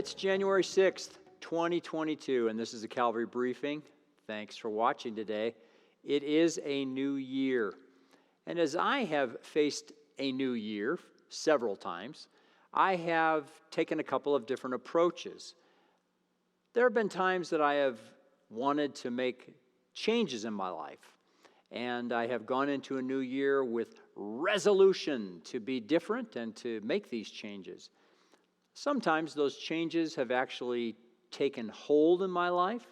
It's January 6th, 2022, and this is a Calvary briefing. Thanks for watching today. It is a new year. And as I have faced a new year several times, I have taken a couple of different approaches. There have been times that I have wanted to make changes in my life, and I have gone into a new year with resolution to be different and to make these changes. Sometimes those changes have actually taken hold in my life,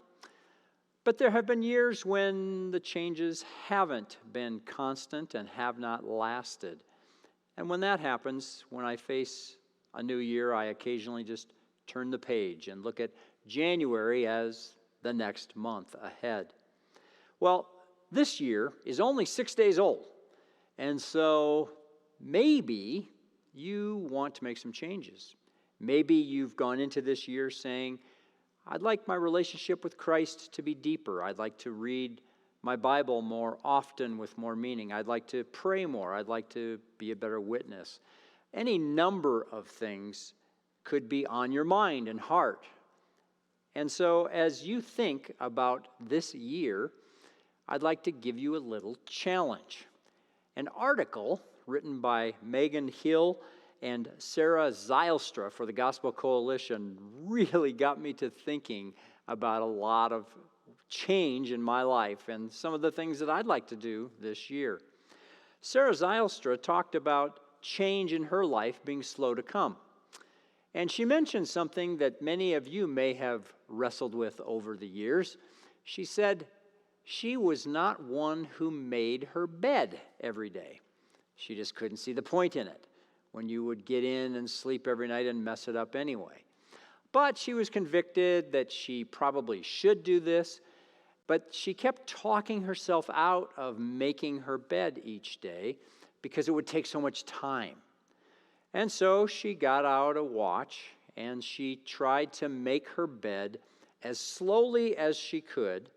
but there have been years when the changes haven't been constant and have not lasted. And when that happens, when I face a new year, I occasionally just turn the page and look at January as the next month ahead. Well, this year is only 6 days old, and so maybe you want to make some changes. Maybe you've gone into this year saying, I'd like my relationship with Christ to be deeper. I'd like to read my Bible more often with more meaning. I'd like to pray more. I'd like to be a better witness. Any number of things could be on your mind and heart. And so as you think about this year, I'd like to give you a little challenge. An article written by Megan Hill and Sarah Zylstra for the Gospel Coalition really got me to thinking about a lot of change in my life and some of the things that I'd like to do this year. Sarah Zylstra talked about change in her life being slow to come. And she mentioned something that many of you may have wrestled with over the years. She said she was not one who made her bed every day. She just couldn't see the point in it when you would get in and sleep every night and mess it up anyway. But she was convicted that she probably should do this, but she kept talking herself out of making her bed each day because it would take so much time. And so she got out a watch and she tried to make her bed as slowly as she could.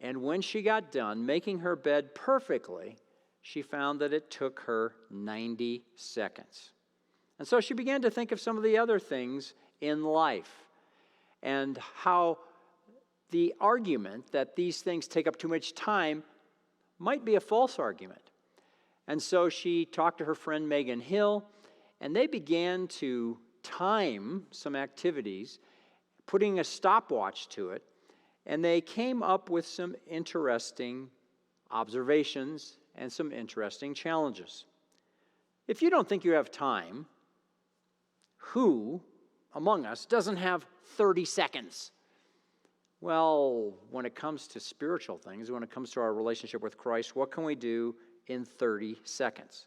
And when she got done making her bed perfectly, she found that it took her 90 seconds. And so she began to think of some of the other things in life and how the argument that these things take up too much time might be a false argument. And so she talked to her friend Megan Hill, and they began to time some activities, putting a stopwatch to it, and they came up with some interesting observations and some interesting challenges. If you don't think you have time, who among us doesn't have 30 seconds? Well, when it comes to spiritual things, when it comes to our relationship with Christ, what can we do in 30 seconds?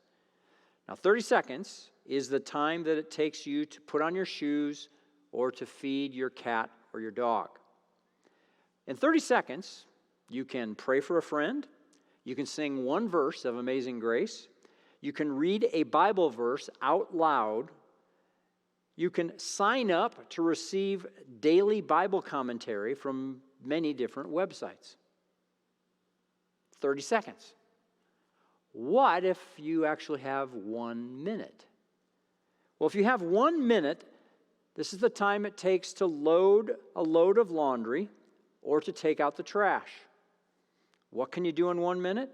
Now, 30 seconds is the time that it takes you to put on your shoes or to feed your cat or your dog. In 30 seconds, you can pray for a friend. You can sing one verse of Amazing Grace. You can read a Bible verse out loud. You can sign up to receive daily Bible commentary from many different websites. 30 seconds. What if you actually have 1 minute? Well, if you have 1 minute, this is the time it takes to load a load of laundry or to take out the trash. What can you do in 1 minute?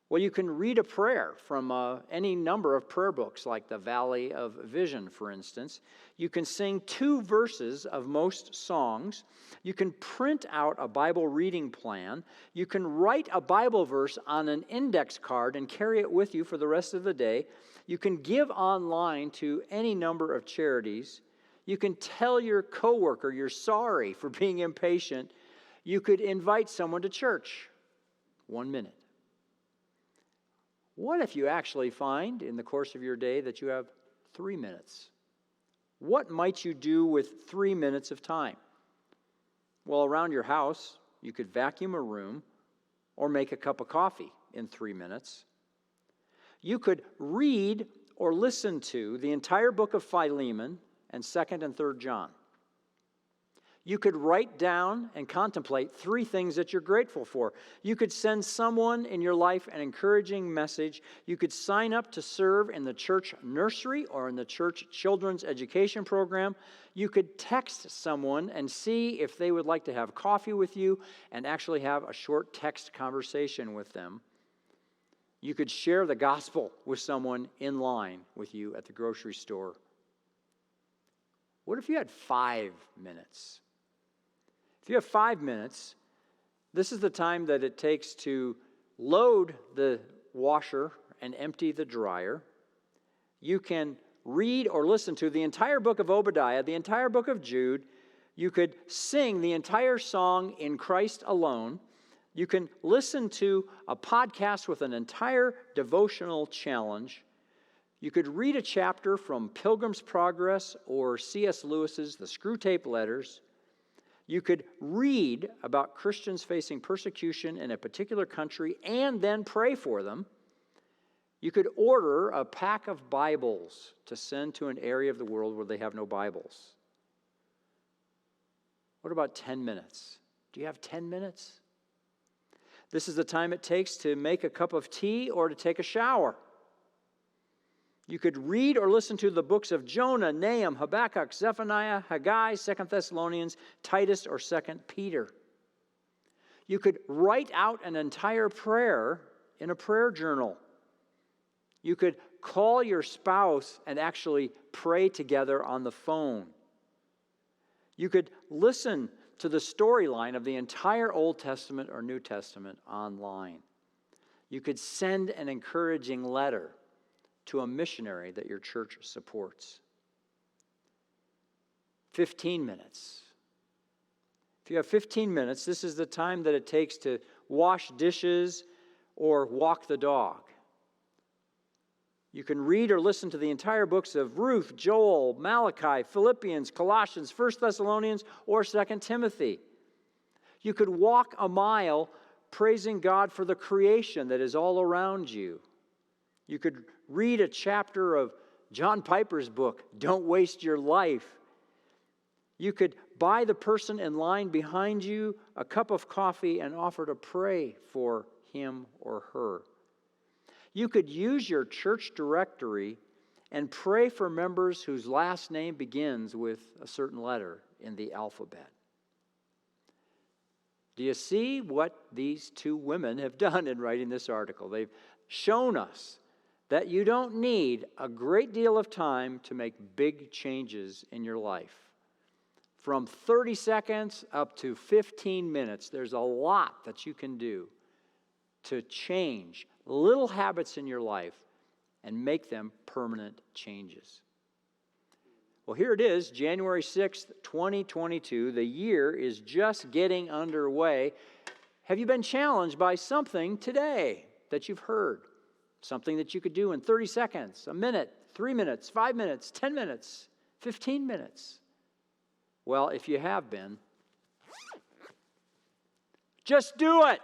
Well, you can read a prayer from any number of prayer books, like the Valley of Vision, for instance. You can sing 2 verses of most songs. You can print out a Bible reading plan. You can write a Bible verse on an index card and carry it with you for the rest of the day. You can give online to any number of charities. You can tell your coworker you're sorry for being impatient. You could invite someone to church. 1 minute. What if you actually find in the course of your day that you have 3 minutes? What might you do with 3 minutes of time? Well, around your house, you could vacuum a room or make a cup of coffee in 3 minutes. You could read or listen to the entire book of Philemon and 2nd and 3rd John. You could write down and contemplate 3 things that you're grateful for. You could send someone in your life an encouraging message. You could sign up to serve in the church nursery or in the church children's education program. You could text someone and see if they would like to have coffee with you and actually have a short text conversation with them. You could share the gospel with someone in line with you at the grocery store. What if you had 5 minutes? If you have 5 minutes, this is the time that it takes to load the washer and empty the dryer. You can read or listen to the entire book of Obadiah, the entire book of Jude. You could sing the entire song In Christ Alone. You can listen to a podcast with an entire devotional challenge. You could read a chapter from Pilgrim's Progress or C.S. Lewis's The Screwtape Letters. You could read about Christians facing persecution in a particular country and then pray for them. You could order a pack of Bibles to send to an area of the world where they have no Bibles. What about 10 minutes? Do you have 10 minutes? This is the time it takes to make a cup of tea or to take a shower. You could read or listen to the books of Jonah, Nahum, Habakkuk, Zephaniah, Haggai, 2 Thessalonians, Titus, or 2 Peter. You could write out an entire prayer in a prayer journal. You could call your spouse and actually pray together on the phone. You could listen to the storyline of the entire Old Testament or New Testament online. You could send an encouraging letter to a missionary that your church supports. 15 minutes. If you have 15 minutes, this is the time that it takes to wash dishes or walk the dog. You can read or listen to the entire books of Ruth, Joel, Malachi, Philippians, Colossians, 1 Thessalonians, or 2 Timothy. You could walk a mile praising God for the creation that is all around you. You could read a chapter of John Piper's book, Don't Waste Your Life. You could buy the person in line behind you a cup of coffee and offer to pray for him or her. You could use your church directory and pray for members whose last name begins with a certain letter in the alphabet. Do you see what these 2 women have done in writing this article? They've shown us that you don't need a great deal of time to make big changes in your life. From 30 seconds up to 15 minutes, there's a lot that you can do to change little habits in your life and make them permanent changes. Well, here it is, January 6th, 2022. The year is just getting underway. Have you been challenged by something today that you've heard? Something that you could do in 30 seconds, a minute, 3 minutes, 5 minutes, 10 minutes, 15 minutes. Well, if you have been, just do it.